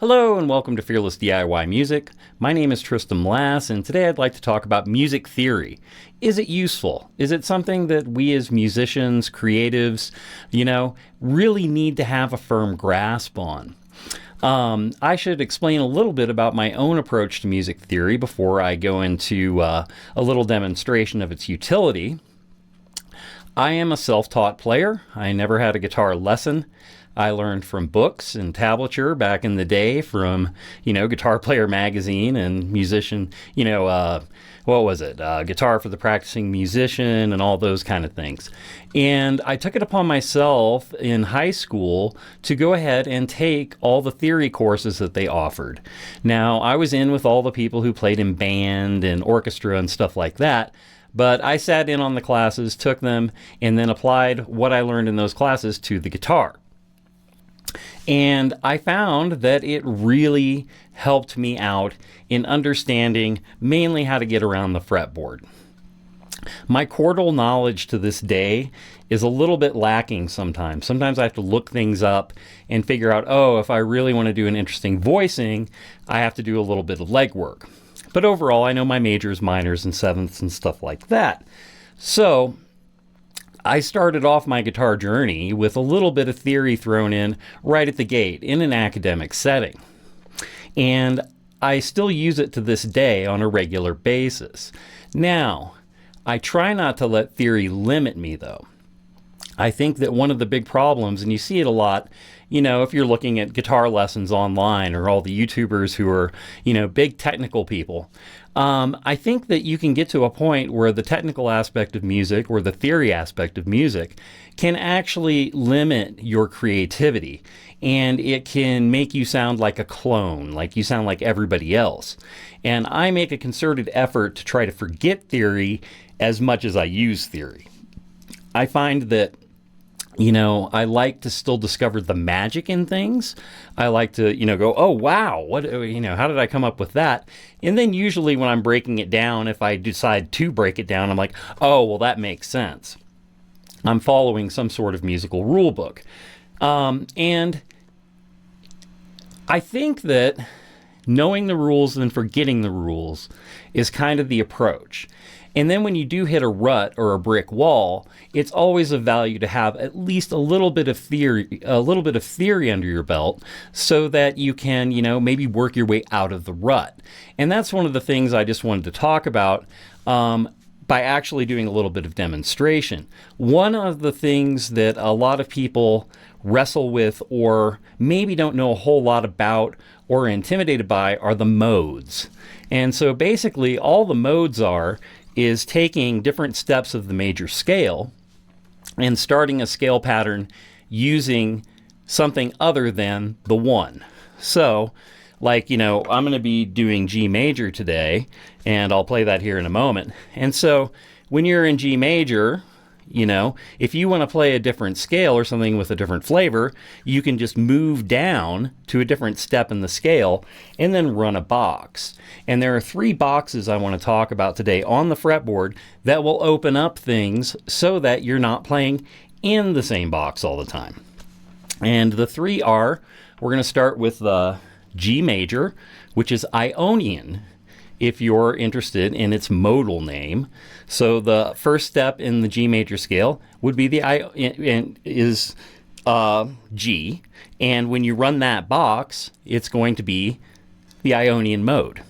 Hello and welcome to Fearless DIY Music. My name is Tristan Lass, and today I'd like to talk about music theory. Is it useful? Is it something that we as musicians, creatives, really need to have a firm grasp on? I should explain a little bit about my own approach to music theory before I go into a little demonstration of its utility. I am a self-taught player. I never had a guitar lesson. I learned from books and tablature back in the day from, Guitar Player magazine and musician, Guitar for the Practicing Musician and all those kind of things. And I took it upon myself in high school to go ahead and take all the theory courses that they offered. Now, I was in with all the people who played in band and orchestra and stuff like that. But I sat in on the classes, took them, and then applied what I learned in those classes to the guitar. And I found that it really helped me out in understanding mainly how to get around the fretboard. My chordal knowledge to this day is a little bit lacking sometimes. Sometimes I have to look things up and figure out, if I really want to do an interesting voicing, I have to do a little bit of legwork. But overall, I know my majors, minors, and sevenths and stuff like that. So I started off my guitar journey with a little bit of theory thrown in right at the gate in an academic setting. And I still use it to this day on a regular basis. Now, I try not to let theory limit me, though. I think that one of the big problems, and you see it a lot, if you're looking at guitar lessons online or all the YouTubers who are, big technical people, I think that you can get to a point where the technical aspect of music or the theory aspect of music can actually limit your creativity. And it can make you sound like a clone, like you sound like everybody else. And I make a concerted effort to try to forget theory as much as I use theory. I find that I like to still discover the magic in things. I like to, go, oh, wow, how did I come up with that? And then usually when I'm breaking it down, if I decide to break it down, I'm like, oh, well, that makes sense. I'm following some sort of musical rule book. And I think that knowing the rules and forgetting the rules is kind of the approach. And then when you do hit a rut or a brick wall, it's always of value to have at least a little bit of theory under your belt so that you can, maybe work your way out of the rut. And that's one of the things I just wanted to talk about by actually doing a little bit of demonstration. One of the things that a lot of people wrestle with or maybe don't know a whole lot about or are intimidated by are the modes. And so basically all the modes is taking different steps of the major scale and starting a scale pattern using something other than the one. So, I'm going to be doing G major today, and I'll play that here in a moment. And so, when you're in G major, if you want to play a different scale or something with a different flavor, you can just move down to a different step in the scale and then run a box. And there are 3 boxes I want to talk about today on the fretboard that will open up things so that you're not playing in the same box all the time. And the 3 are, we're going to start with the G major, which is Ionian, if you're interested in its modal name. So the first step in the G major scale would be G, and when you run that box, it's going to be the Ionian mode.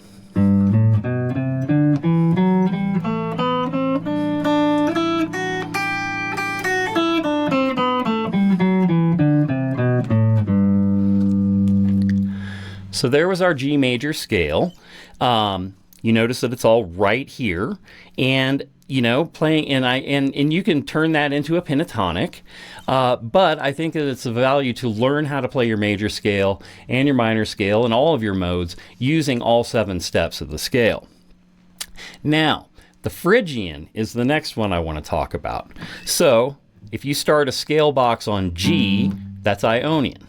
So there was our G major scale. You notice that it's all right here, and playing, and you can turn that into a pentatonic. But I think that it's of value to learn how to play your major scale and your minor scale and all of your modes using all 7 steps of the scale. Now, the Phrygian is the next one I want to talk about. So, if you start a scale box on G, that's Ionian.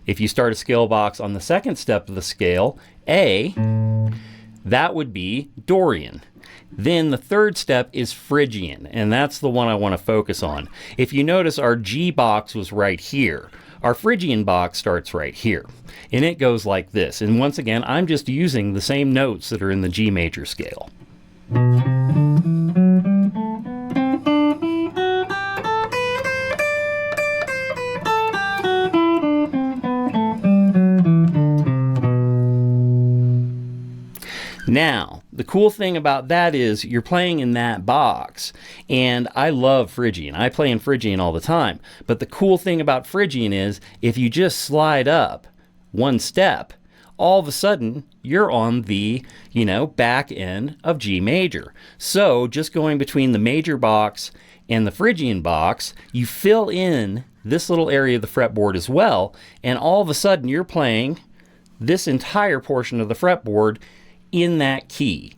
If you start a scale box on the second step of the scale, A, that would be Dorian. Then the third step is Phrygian, and that's the one I want to focus on. If you notice, our G box was right here. Our Phrygian box starts right here, and it goes like this. And once again, I'm just using the same notes that are in the G major scale. Now, the cool thing about that is you're playing in that box, and I love Phrygian. I play in Phrygian all the time, but the cool thing about Phrygian is if you just slide up one step, all of a sudden you're on the, back end of G major. So just going between the major box and the Phrygian box, you fill in this little area of the fretboard as well, and all of a sudden you're playing this entire portion of the fretboard in that key.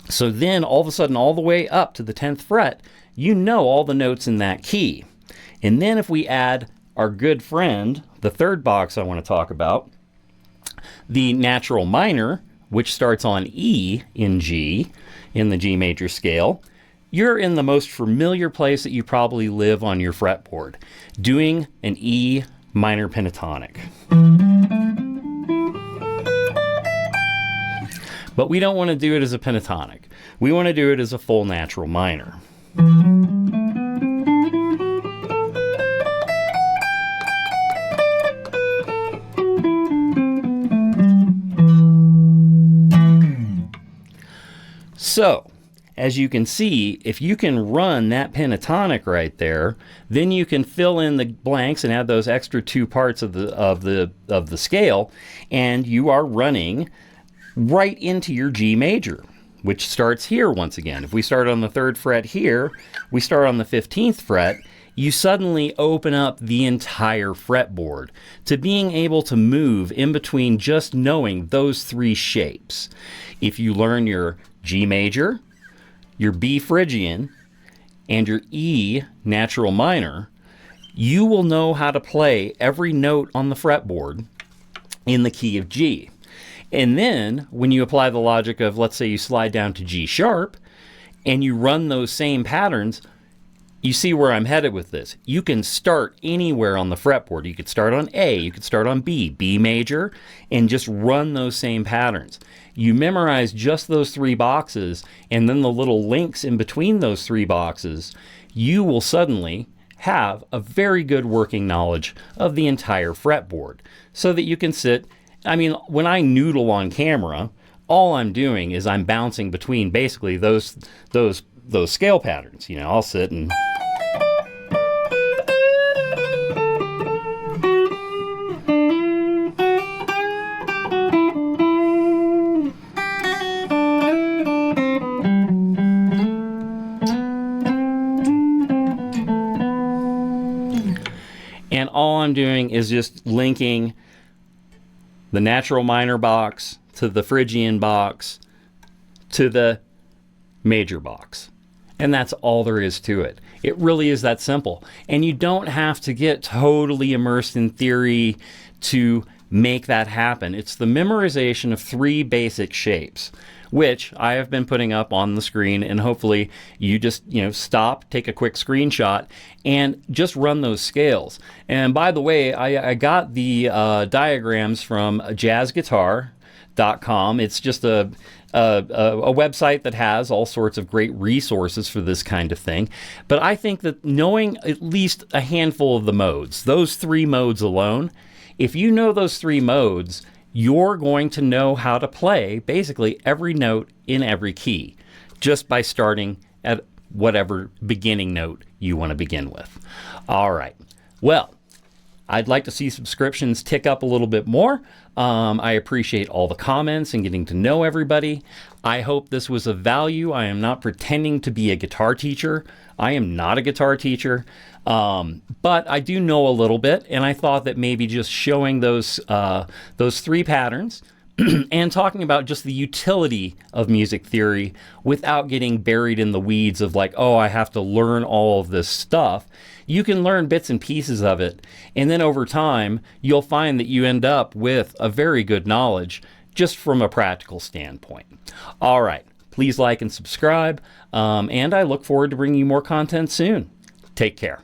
So then all of a sudden, all the way up to the 10th fret, you know all the notes in that key. And then if we add our good friend, the third box I want to talk about, the natural minor, which starts on E in G, in the G major scale, you're in the most familiar place that you probably live on your fretboard, doing an E minor pentatonic. But we don't want to do it as a pentatonic. We want to do it as a full natural minor. So, as you can see, if you can run that pentatonic right there, then you can fill in the blanks and add those extra two parts of the scale, and you are running right into your G major, which starts here once again. If we start on the 3rd fret here, we start on the 15th fret, you suddenly open up the entire fretboard to being able to move in between just knowing those three shapes. If you learn your G major, your B Phrygian, and your E natural minor, you will know how to play every note on the fretboard in the key of G. And then when you apply the logic of, let's say you slide down to G sharp and you run those same patterns, you see where I'm headed with this. You can start anywhere on the fretboard. You could start on A, you could start on B, B major, and just run those same patterns. You memorize just those three boxes, and then the little links in between those three boxes, you will suddenly have a very good working knowledge of the entire fretboard so that you can sit. I mean, when I noodle on camera, all I'm doing is I'm bouncing between basically those scale patterns. I'll sit and all I'm doing is just linking the natural minor box to the Phrygian box to the major box. And that's all there is to it. It really is that simple. And you don't have to get totally immersed in theory to make that happen. It's the memorization of three basic shapes, which I have been putting up on the screen, and hopefully you just stop, take a quick screenshot, and just run those scales. And by the way, I got the diagrams from jazzguitar.com. It's just a website that has all sorts of great resources for this kind of thing. But I think that knowing at least a handful of the modes, those three modes alone, if you know those three modes, you're going to know how to play basically every note in every key just by starting at whatever beginning note you want to begin with. All right. Well, I'd like to see subscriptions tick up a little bit more. I appreciate all the comments and getting to know everybody. I hope this was of value. I am not pretending to be a guitar teacher. I am not a guitar teacher, but I do know a little bit, and I thought that maybe just showing those three patterns and talking about just the utility of music theory without getting buried in the weeds of like, oh, I have to learn all of this stuff. You can learn bits and pieces of it, and then over time, you'll find that you end up with a very good knowledge just from a practical standpoint. All right, please like and subscribe, and I look forward to bringing you more content soon. Take care.